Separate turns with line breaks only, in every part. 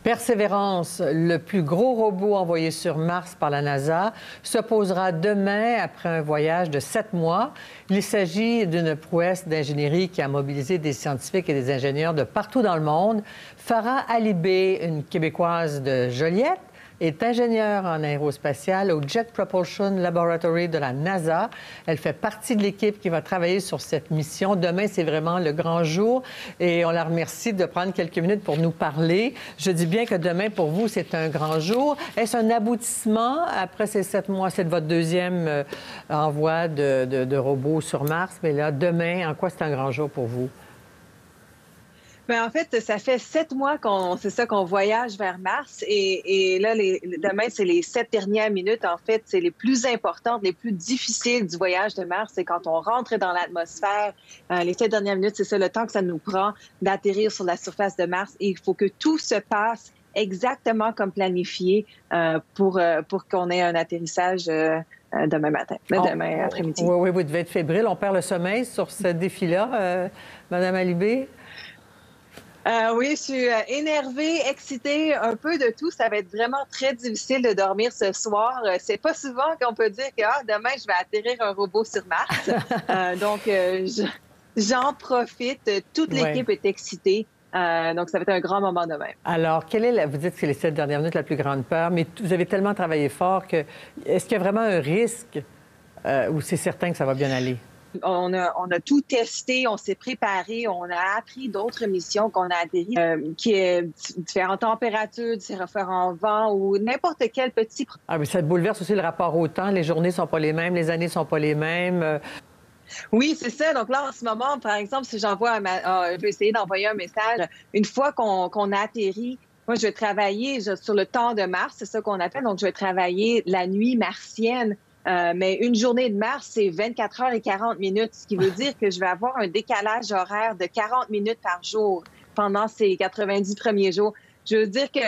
Persévérance, le plus gros robot envoyé sur Mars par la NASA, se posera demain après un voyage de 7 mois. Il s'agit d'une prouesse d'ingénierie qui a mobilisé des scientifiques et des ingénieurs de partout dans le monde. Farah Alibé, une Québécoise de Joliette, est ingénieure en aérospatiale au Jet Propulsion Laboratory de la NASA. Elle fait partie de l'équipe qui va travailler sur cette mission. Demain, c'est vraiment le grand jour et on la remercie de prendre quelques minutes pour nous parler. Je dis bien que demain, pour vous, c'est un grand jour. Est-ce un aboutissement après ces 7 mois? C'est votre deuxième envoi de robots sur Mars. Mais là, demain, en quoi c'est un grand jour pour vous?
Bien, en fait, ça fait 7 mois qu'on voyage vers Mars et là, demain, c'est les 7 dernières minutes. En fait, c'est les plus importantes, les plus difficiles du voyage de Mars. C'est quand on rentre dans l'atmosphère. Les 7 dernières minutes, c'est ça, le temps que ça nous prend d'atterrir sur la surface de Mars. Et il faut que tout se passe exactement comme planifié pour qu'on ait un atterrissage demain matin, demain après-midi.
Oui, vous devez être fébrile. On perd le sommeil sur ce défi-là, Madame Alibé.
Oui, je suis énervée, excitée, un peu de tout. Ça va être vraiment très difficile de dormir ce soir. C'est pas souvent qu'on peut dire que demain, je vais atterrir un robot sur Mars. Donc, j'en profite. Toute l'équipe est excitée. Donc, ça va être un grand moment demain.
Alors, vous dites que c'est les 7 dernières minutes la plus grande peur, mais vous avez tellement travaillé fort que est-ce qu'il y a vraiment un risque ou c'est certain que ça va bien aller?
On a tout testé, on s'est préparé, on a appris d'autres missions qu'on a atterri, qui est différentes températures, différents vents ou n'importe quel petit...
Ah, mais ça bouleverse aussi le rapport au temps. Les journées sont pas les mêmes, les années sont pas les mêmes.
Oui, c'est ça. Donc là, en ce moment, par exemple, si j'envoie je vais essayer d'envoyer un message. Une fois qu'on a atterri, moi, je vais travailler sur le temps de Mars, c'est ça qu'on appelle. Donc, je vais travailler la nuit martienne. Mais une journée de Mars, c'est 24 heures et 40 minutes, ce qui veut dire que je vais avoir un décalage horaire de 40 minutes par jour pendant ces 90 premiers jours. Je veux dire que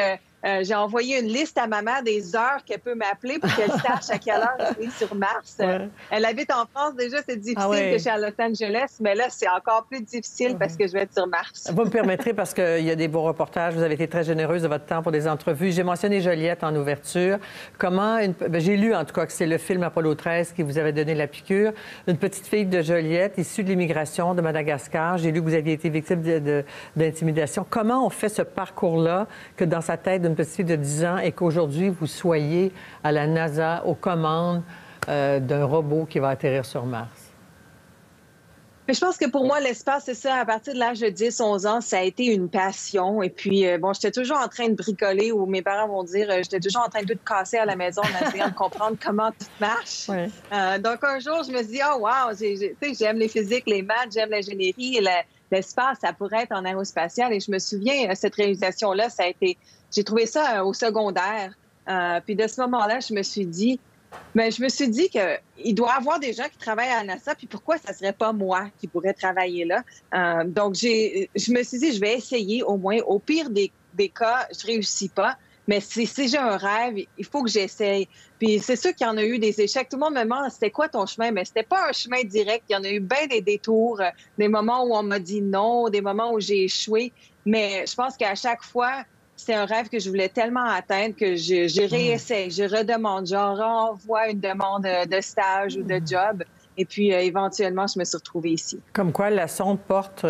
j'ai envoyé une liste à maman des heures qu'elle peut m'appeler pour qu'elle sache à quelle heure je suis sur Mars.
Ouais.
Elle habite en France. Déjà, c'est difficile que je suis à Los Angeles, mais là, c'est encore plus difficile parce que je vais être sur Mars.
Vous me permettrez, parce qu'il y a des beaux reportages, vous avez été très généreuse de votre temps pour des entrevues. J'ai mentionné Joliette en ouverture. J'ai lu, en tout cas, que c'est le film Apollo 13 qui vous avait donné la piqûre. Une petite fille de Joliette, issue de l'immigration de Madagascar. J'ai lu que vous aviez été victime d'intimidation. Comment on fait ce parcours-là, que dans sa tête d'une petite fille de 10 ans et qu'aujourd'hui, vous soyez à la NASA aux commandes d'un robot qui va atterrir sur Mars?
Mais je pense que pour moi, l'espace, c'est ça. À partir de l'âge de 10, 11 ans, ça a été une passion. Et puis, j'étais toujours en train de bricoler, ou mes parents vont dire, j'étais toujours en train de tout casser à la maison en essayant de comprendre comment tout marche. Ouais. Donc, un jour, je me suis dit, oh wow, j'aime les physiques, les maths, j'aime l'ingénierie. Et l'espace, ça pourrait être en aérospatial. Et je me souviens, cette réalisation-là, j'ai trouvé ça au secondaire. Puis de ce moment-là, je me suis dit qu'il doit y avoir des gens qui travaillent à la NASA, puis pourquoi ça serait pas moi qui pourrais travailler là? Donc, je me suis dit, je vais essayer au moins. Au pire des cas, je réussis pas. Mais si j'ai un rêve, il faut que j'essaye. Puis c'est sûr qu'il y en a eu des échecs. Tout le monde me demande, c'était quoi ton chemin? Mais c'était pas un chemin direct. Il y en a eu bien des détours, des moments où on m'a dit non, des moments où j'ai échoué. Mais je pense qu'à chaque fois, c'est un rêve que je voulais tellement atteindre que je réessaye, je redemande, je renvoie une demande de stage ou de job. Et puis, éventuellement, je me suis retrouvée ici.
Comme quoi, la sonde porte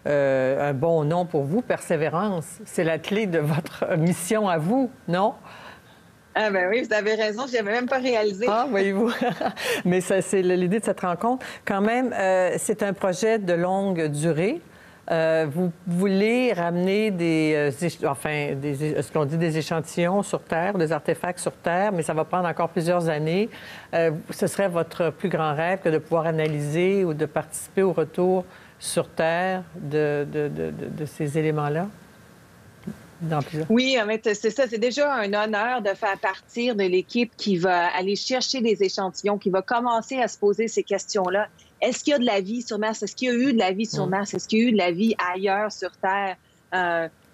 un bon nom pour vous, Persévérance. C'est la clé de votre mission à vous, non?
Ah ben oui, vous avez raison, je n'avais même pas réalisé.
Ah, voyez-vous. Mais c'est l'idée de cette rencontre. Quand même, c'est un projet de longue durée. Vous voulez ramener ce qu'on dit des échantillons sur Terre, des artefacts sur Terre, mais ça va prendre encore plusieurs années. Ce serait votre plus grand rêve que de pouvoir analyser ou de participer au retour sur Terre de ces éléments-là?
Oui, en fait, c'est ça. C'est déjà un honneur de faire partir de l'équipe qui va aller chercher des échantillons, qui va commencer à se poser ces questions-là. Est-ce qu'il y a de la vie sur Mars? Est-ce qu'il y a eu de la vie sur Mars? Est-ce qu'il y a eu de la vie ailleurs sur Terre?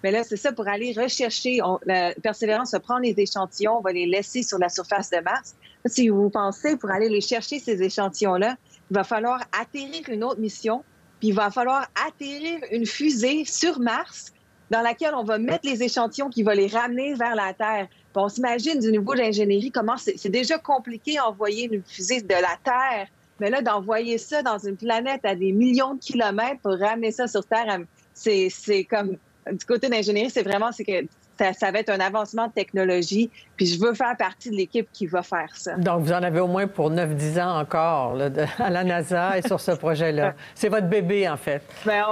Mais là, c'est ça, pour aller rechercher. La Persévérance va prendre les échantillons, on va les laisser sur la surface de Mars. Si vous pensez, pour aller les chercher, ces échantillons-là, il va falloir atterrir une autre mission, puis il va falloir atterrir une fusée sur Mars dans laquelle on va mettre les échantillons qui vont les ramener vers la Terre. Puis on s'imagine du niveau d'ingénierie comment c'est déjà compliqué d'envoyer une fusée de la Terre, mais là, d'envoyer ça dans une planète à des millions de kilomètres pour ramener ça sur Terre, c'est comme, du côté d'ingénierie, c'est que ça va être un avancement de technologie, puis je veux faire partie de l'équipe qui va faire ça.
Donc, vous en avez au moins pour 9-10 ans encore là, à la NASA et sur ce projet-là. C'est votre bébé, en fait.
Bien,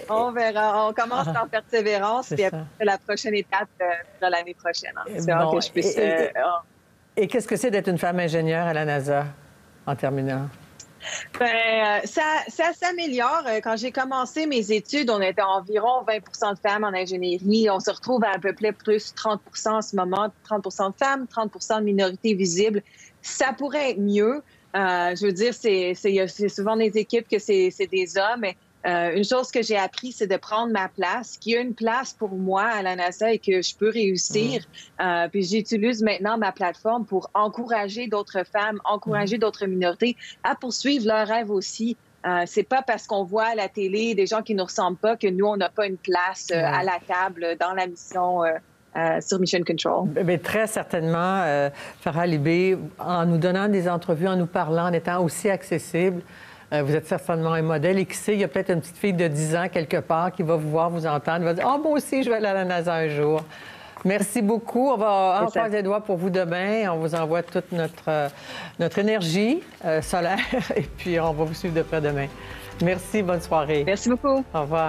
on verra. On commence en persévérance, puis après, la prochaine étape sera l'année prochaine. C'est bon, que je puisse...
Et qu'est-ce que c'est d'être une femme ingénieure à la NASA, en terminant?
Bien, ça s'améliore. Quand j'ai commencé mes études, on était environ 20 de femmes en ingénierie. On se retrouve à peu près plus 30 en ce moment, 30 de femmes, 30 de minorités visibles. Ça pourrait être mieux. Je veux dire, c'est souvent des équipes que c'est des hommes. Mais, une chose que j'ai appris, c'est de prendre ma place, qu'il y a une place pour moi à la NASA et que je peux réussir. Puis j'utilise maintenant ma plateforme pour encourager d'autres femmes, encourager d'autres minorités à poursuivre leurs rêves aussi. C'est pas parce qu'on voit à la télé des gens qui nous ressemblent pas que nous, on n'a pas une place à la table dans la mission sur Mission Control.
Mais très certainement, Farah Libé, en nous donnant des entrevues, en nous parlant, en étant aussi accessible, vous êtes certainement un modèle. Et qui sait, il y a peut-être une petite fille de 10 ans quelque part qui va vous voir, vous entendre, va dire « Ah, moi aussi, je vais aller à la NASA un jour ». Merci beaucoup. On va croiser les doigts pour vous demain. On vous envoie toute notre énergie solaire et puis on va vous suivre de près demain. Merci, bonne soirée.
Merci beaucoup.
Au revoir.